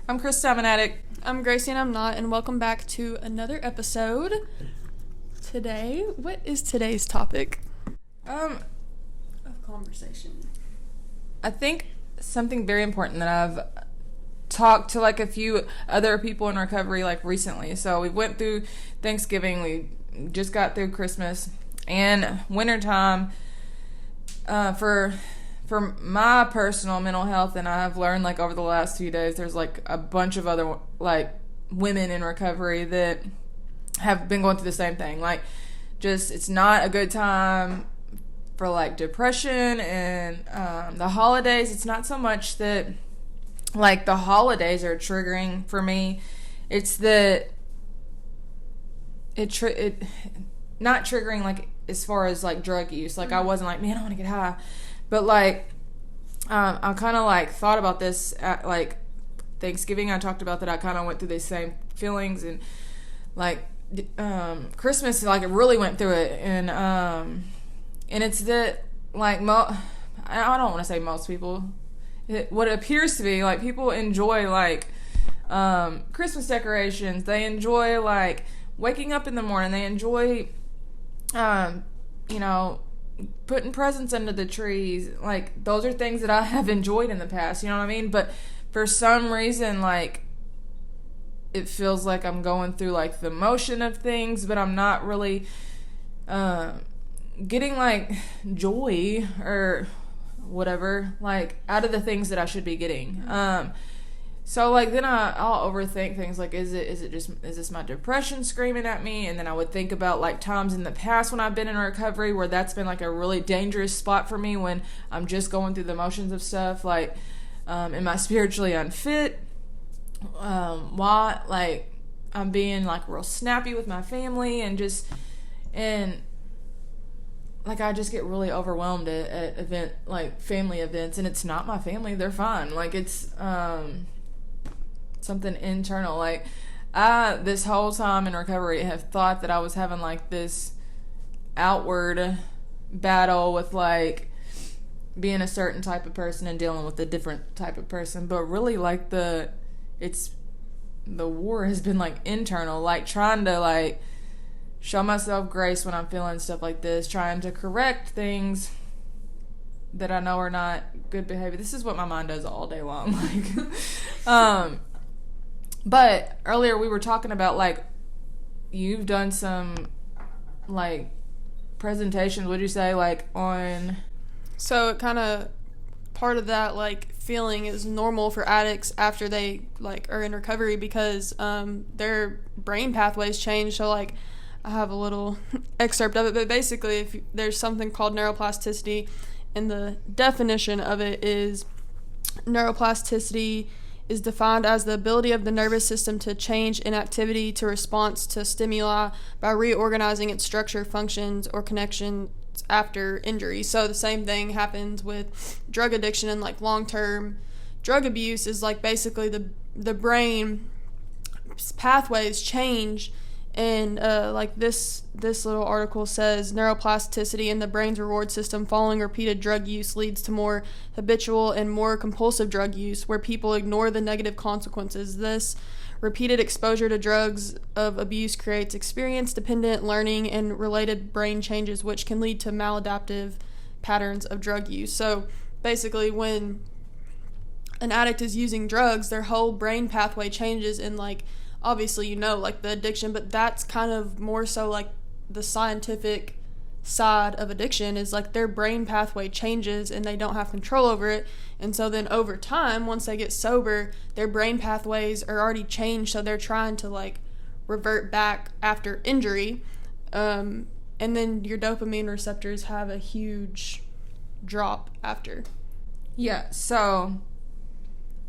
I'm Krista, I'm an addict. I'm Gracie and I'm not, and welcome back to another episode. Today, what is today's topic? Of conversation. I think something very important that I've talked to like a few other people in recovery like recently. So we went through Thanksgiving, we just got through Christmas and wintertime. For my personal mental health, and I've learned like over the last few days, there's like a bunch of other like women in recovery that have been going through the same thing. Like, just it's not a good time for like depression and the holidays. It's not so much that like the holidays are triggering for me. It's that it not triggering like as far as like drug use. Like I wasn't like, man, I want to get high. But, like, I kind of, like, thought about this at, like, Thanksgiving. I talked about that I kind of went through these same feelings. And, like, Christmas, like, it really went through it. And it's that, like, I don't want to say most people. What it appears to be, like, people enjoy, like, Christmas decorations. They enjoy, like, waking up in the morning. They enjoy, putting presents under the trees. Like, those are things that I have enjoyed in the past, you know what I mean? But for some reason, like, it feels like I'm going through like the motion of things, but I'm not really getting like joy or whatever like out of the things that I should be getting. So, like, then I'll overthink things like, is this my depression screaming at me? And then I would think about, like, times in the past when I've been in recovery where that's been, like, a really dangerous spot for me when I'm just going through the motions of stuff. Like, am I spiritually unfit? Why, like, I'm being, like, real snappy with my family and like, I just get really overwhelmed at family events. And it's not my family. They're fine. Like, it's, something internal. Like, this whole time in recovery have thought that I was having like this outward battle with like being a certain type of person and dealing with a different type of person, but really like the war has been like internal, like trying to like show myself grace when I'm feeling stuff like this, trying to correct things that I know are not good behavior. This is what my mind does all day long. Like, but earlier we were talking about, like, you've done some, like, presentations, would you say, like, on... So it kind of, part of that, like, feeling is normal for addicts after they, like, are in recovery because their brain pathways change. So, like, I have a little excerpt of it, but basically if there's something called neuroplasticity, and the definition of it is neuroplasticity is defined as the ability of the nervous system to change in activity to response to stimuli by reorganizing its structure, functions, or connections after injury. So the same thing happens with drug addiction and like long-term drug abuse is like basically the brain pathways change. And like this little article says, neuroplasticity in the brain's reward system following repeated drug use leads to more habitual and more compulsive drug use, where people ignore the negative consequences. This repeated exposure to drugs of abuse creates experience-dependent learning and related brain changes, which can lead to maladaptive patterns of drug use. So basically, when an addict is using drugs, their whole brain pathway changes, and like obviously, like the addiction, but that's kind of more so like the scientific side of addiction is like their brain pathway changes and they don't have control over it. And so then over time, once they get sober, their brain pathways are already changed. So they're trying to like revert back after injury. And then your dopamine receptors have a huge drop after. Yeah, so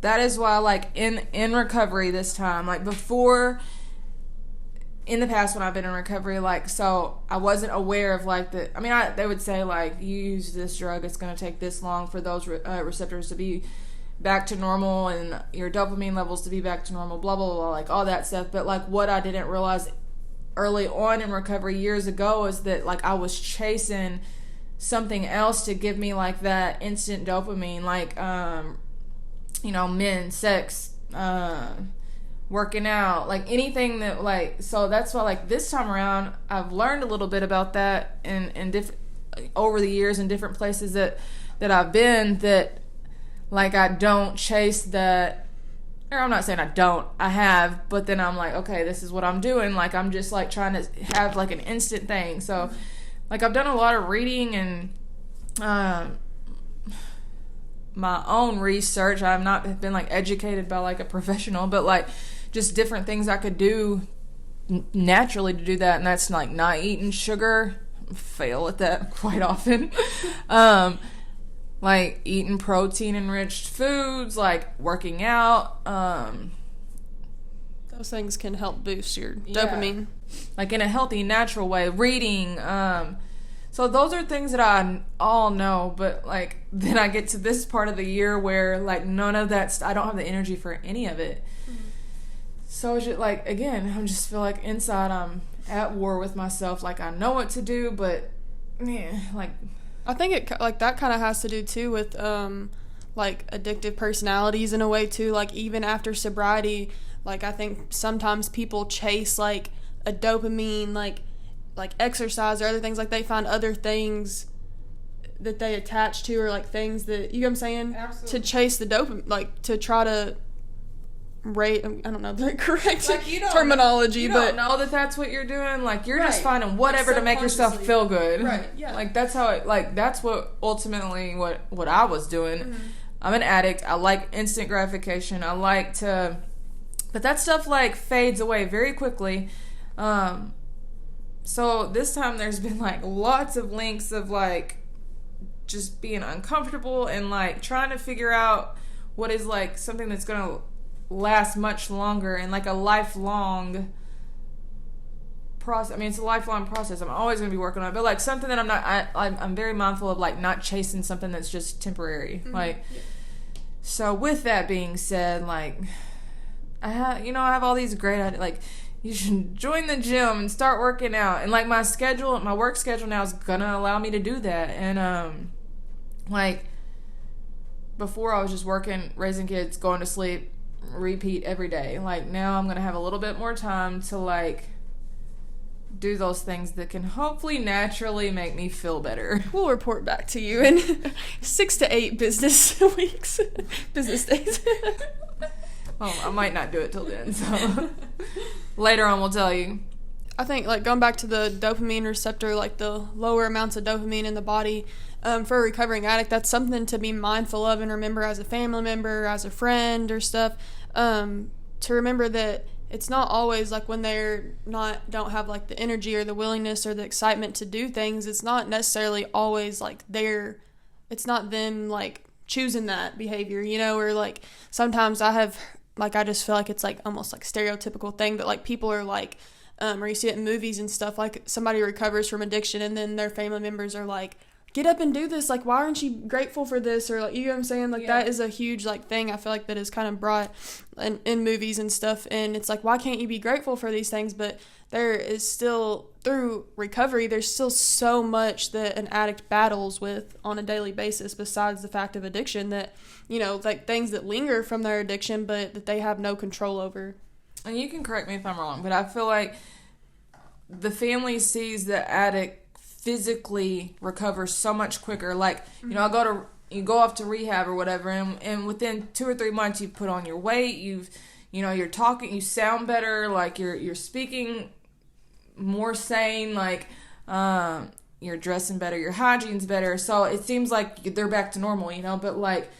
that is why, like, in recovery this time, like, before, in the past when I've been in recovery, like, so I wasn't aware of, like, they would say, like, you use this drug, it's going to take this long for those receptors to be back to normal and your dopamine levels to be back to normal, blah, blah, blah, like, all that stuff. But, like, what I didn't realize early on in recovery years ago is that, like, I was chasing something else to give me, like, that instant dopamine, like, men, sex, working out, like anything that like, so that's why like this time around I've learned a little bit about that in different over the years in different places that I've been, that like I don't chase that, or I'm not saying I have, but then I'm like, okay, this is what I'm doing, like I'm just like trying to have like an instant thing. So like I've done a lot of reading and my own research. I've not been like educated by like a professional, but like just different things I could do naturally to do that, and that's like not eating sugar. Fail at that quite often. Like eating protein enriched foods, like working out. Those things can help boost your dopamine, like in a healthy, natural way. Reading. So those are things that I all know, but like then I get to this part of the year where like none of that I don't have the energy for any of it. So it's just like, again, I just feel like inside I'm at war with myself. Like I know what to do, but man, like I think it like that kind of has to do too with like addictive personalities in a way too. Like even after sobriety, like I think sometimes people chase like a dopamine like exercise or other things, like they find other things that they attach to, or like things that, you know what I'm saying? Absolutely. To chase the dopamine, like to try to rate, I don't know the correct like terminology, but don't know that that's what you're doing. Like you're just finding whatever to make yourself feel good. Right. Yeah. Like that's how it, like that's what ultimately what I was doing. Mm-hmm. I'm an addict. I like instant gratification. I like to, but that stuff like fades away very quickly. So this time there's been like lots of links of like just being uncomfortable and like trying to figure out what is like something that's gonna last much longer and like a lifelong process. I mean, it's a lifelong process. I'm always gonna be working on it, but like something that I'm very mindful of, like not chasing something that's just temporary. Mm-hmm. Like, so with that being said, like I have all these great like you should join the gym and start working out, and like my work schedule now is gonna allow me to do that. And like before I was just working, raising kids, going to sleep, repeat every day. Like now I'm gonna have a little bit more time to like do those things that can hopefully naturally make me feel better. We'll report back to you in 6 to 8 business weeks, business days. Well, I might not do it till then, so later on we'll tell you. I think like going back to the dopamine receptor, like the lower amounts of dopamine in the body, for a recovering addict, that's something to be mindful of and remember as a family member, as a friend or stuff, to remember that it's not always like when don't have like the energy or the willingness or the excitement to do things, it's not necessarily always like it's not them like choosing that behavior, or like sometimes I just feel like it's like almost like stereotypical thing, but like people are like, or you see it in movies and stuff, like somebody recovers from addiction and then their family members are like, get up and do this, like why aren't you grateful for this, or like, you know what I'm saying, like that is a huge like thing I feel like that is kind of brought in movies and stuff, and it's like, why can't you be grateful for these things? But there is still, through recovery, there's still so much that an addict battles with on a daily basis besides the fact of addiction, that like things that linger from their addiction but that they have no control over. And you can correct me if I'm wrong, but I feel like the family sees the addict physically recover so much quicker. Like, you go off to rehab or whatever, and within 2 or 3 months you put on your weight, you're talking, you sound better, like you're speaking more sane, like you're dressing better, your hygiene's better. So it seems like they're back to normal, but like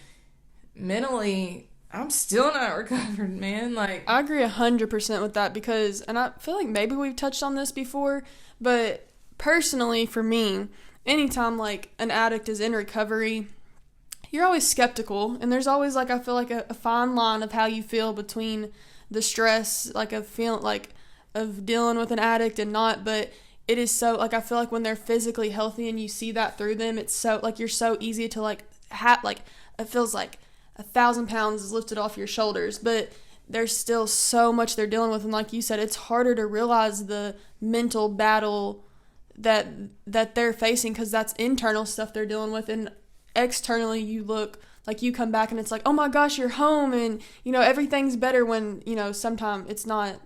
mentally I'm still not recovered, man. Like I agree 100% with that, because, and I feel like maybe we've touched on this before, but personally for me, anytime like an addict is in recovery, you're always skeptical, and there's always like, I feel like a fine line of how you feel between the stress like of feeling like of dealing with an addict and not. But it is so like, I feel like when they're physically healthy and you see that through them, it's so like you're so easy to like it feels like 1,000 pounds is lifted off your shoulders, but there's still so much they're dealing with, and like you said, it's harder to realize the mental battle that they're facing, because that's internal stuff they're dealing with, and externally you look like you come back and it's like, oh my gosh, you're home, and you know everything's better when, you know, sometimes it's not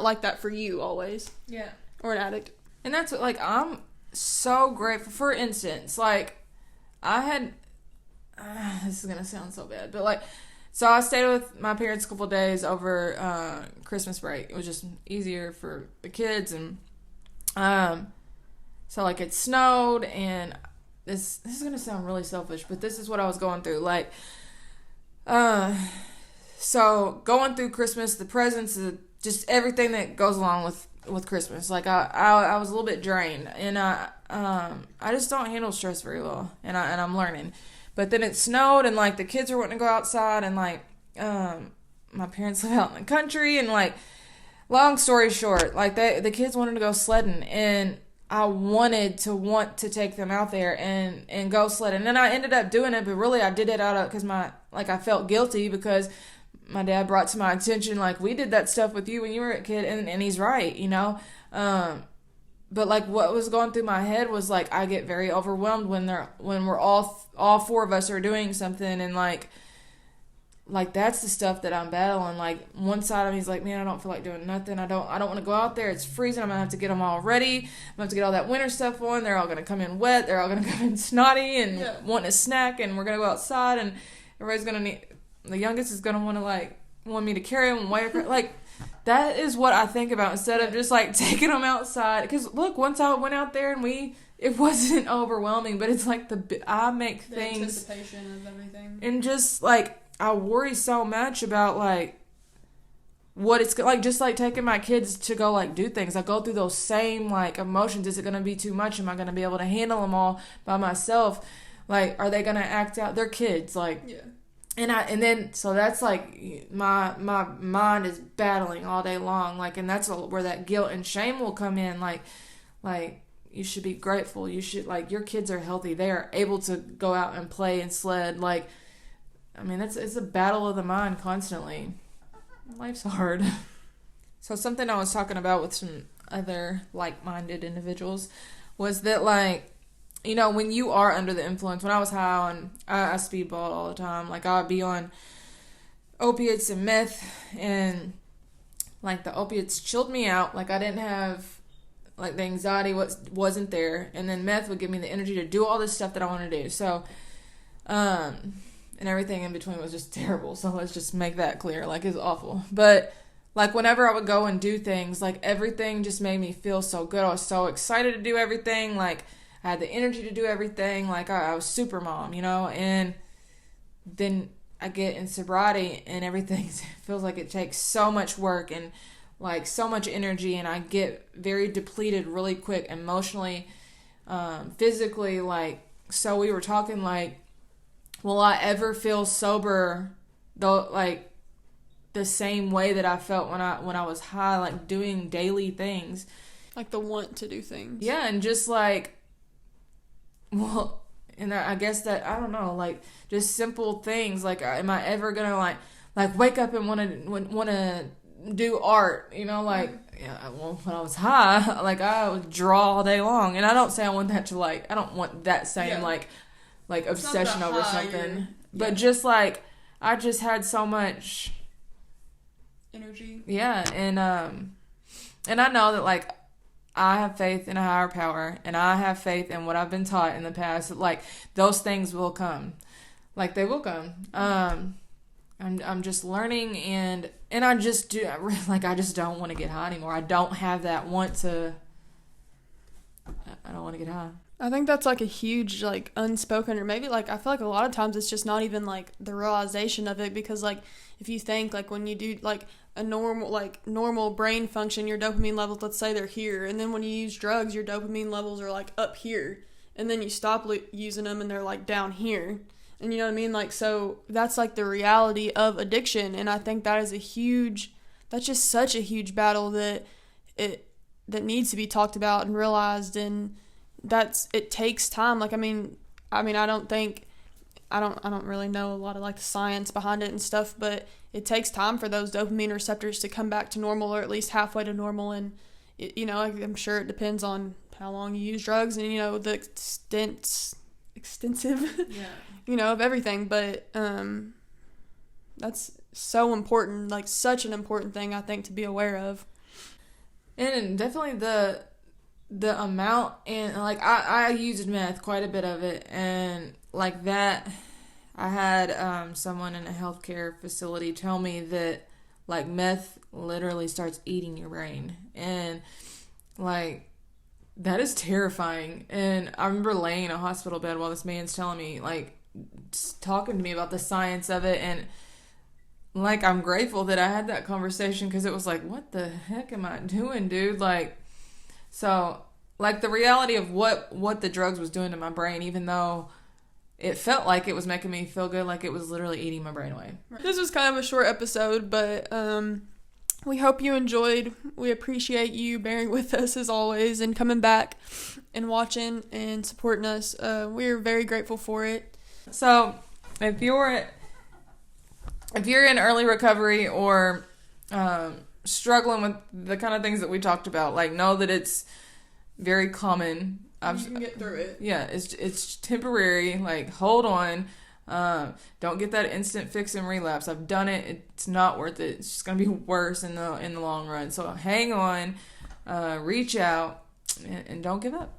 like that for you always. Yeah. Or an addict. And that's what, like, I'm so grateful. For instance, like, I had this is gonna sound so bad, but like, so I stayed with my parents a couple of days over Christmas break. It was just easier for the kids, and so like it snowed, and this is gonna sound really selfish, but this is what I was going through. Like, so going through Christmas, the presents, just everything that goes along with Christmas. Like I was a little bit drained, and I just don't handle stress very well, and I'm learning. But then it snowed, and like the kids were wanting to go outside, and like my parents live out in the country, and like long story short, like the kids wanted to go sledding, and I wanted to take them out there and go sledding. And then I ended up doing it, but really I did it out of because I felt guilty because my dad brought to my attention, like, we did that stuff with you when you were a kid, and he's right, you know. But like what was going through my head was like I get very overwhelmed when we're all four of us are doing something, and like that's the stuff that I'm battling. Like one side of me is like, man, I don't feel like doing nothing. I don't want to go out there. It's freezing. I'm gonna have to get them all ready. I'm gonna have to get all that winter stuff on. They're all gonna come in wet. They're all gonna come in snotty and wanting a snack. And we're gonna go outside, and everybody's gonna need. The youngest is gonna want me to carry them and wait. Like that is what I think about instead of just like taking them outside. Because look, once I went out there and it wasn't overwhelming, but it's like I make the things anticipation of everything, and just like. I worry so much about, like, what it's, like, just, like, taking my kids to go, like, do things. I go through those same, like, emotions. Is it going to be too much? Am I going to be able to handle them all by myself? Like, are they going to act out? They're kids, like. Yeah. And then, so that's, like, my mind is battling all day long. Like, and that's where that guilt and shame will come in. Like, you should be grateful. You should, like, your kids are healthy. They are able to go out and play and sled, like. I mean, it's a battle of the mind constantly. Life's hard. So something I was talking about with some other like-minded individuals was that, like, you know, when you are under the influence, when I was high on, I speedballed all the time. Like, I would be on opiates and meth, and, like, the opiates chilled me out. Like, I didn't have, like, the anxiety wasn't there. And then meth would give me the energy to do all this stuff that I want to do. So, and everything in between was just terrible. So let's just make that clear. Like, it's awful. But, like, whenever I would go and do things, like, everything just made me feel so good. I was so excited to do everything. Like, I had the energy to do everything. Like, I was super mom, you know? And then I get in sobriety, and everything feels like it takes so much work and, like, so much energy. And I get very depleted really quick emotionally, physically. Like, so we were talking, like, will I ever feel sober, though, like, the same way that I felt when I was high, like, doing daily things? Like, the want to do things. Yeah, and just, like, well, and I guess that, I don't know, like, just simple things. Like, am I ever going to, like, wake up and want to do art, you know? Like, yeah, well, when I was high, like, I would draw all day long. And I don't say I want that to, like, I don't want that same, like obsession over something, but just like I just had so much energy. Yeah, and I know that, like, I have faith in a higher power, and I have faith in what I've been taught in the past. That, like, those things will come, like, they will come. I'm just learning, and I just do, like, I just don't want to get high anymore. I don't have that want to. I don't want to get high. I think that's, like, a huge, like, unspoken, or maybe, like, I feel like a lot of times it's just not even, like, the realization of it, because, like, if you think, like, when you do, like, a normal brain function, your dopamine levels, let's say they're here, and then when you use drugs, your dopamine levels are, like, up here, and then you stop using them and they're, like, down here, and you know what I mean? Like, so that's, like, the reality of addiction, and I think that is that's just such a huge battle that needs to be talked about and realized, and it takes time. Like, I mean, I don't really know a lot of, like, the science behind it and stuff, but it takes time for those dopamine receptors to come back to normal, or at least halfway to normal. And you know, I'm sure it depends on how long you use drugs and, you know, the extent extensive, of everything. But that's so important, like such an important thing, I think, to be aware of. And definitely the amount, and like I used meth, quite a bit of it, and like that, I had someone in a healthcare facility tell me that like meth literally starts eating your brain, and like that is terrifying. And I remember laying in a hospital bed while this man's telling me, like, talking to me about the science of it, and like I'm grateful that I had that conversation, because it was like, what the heck am I doing, dude? Like, so like the reality of what the drugs was doing to my brain, even though it felt like it was making me feel good, like it was literally eating my brain away. This was kind of a short episode, but we hope you enjoyed. We appreciate you bearing with us as always and coming back and watching and supporting us. We're very grateful for it. So if you're in early recovery or struggling with the kind of things that we talked about, like, know that it's very common. You can get through it. Yeah, it's temporary. Like, hold on. Don't get that instant fix and relapse. I've done it. It's not worth it. It's just gonna be worse in the long run. So hang on, reach out, and don't give up.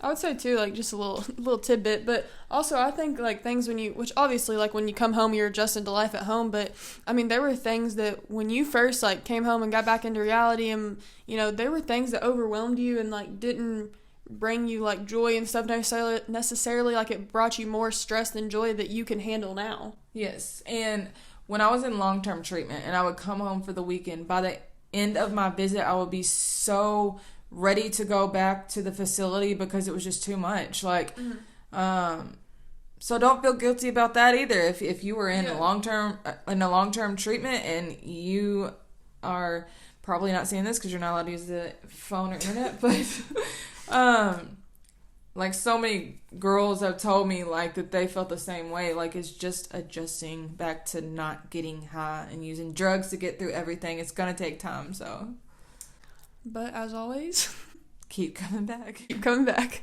I would say too, like, just a little tidbit, but also I think like things which obviously like when you come home you're adjusted to life at home, but I mean there were things that when you first like came home and got back into reality, and there were things that overwhelmed you and like didn't bring you like joy and stuff necessarily, like it brought you more stress than joy that you can handle now. Yes, and when I was in long-term treatment and I would come home for the weekend, by the end of my visit I would be so ready to go back to the facility because it was just too much. Like, so don't feel guilty about that either. If you were in a long-term treatment, and you are probably not seeing this because you're not allowed to use the phone or internet, but like so many girls have told me like that they felt the same way. Like, it's just adjusting back to not getting high and using drugs to get through everything. It's gonna take time. So. But as always, keep coming back. Keep coming back.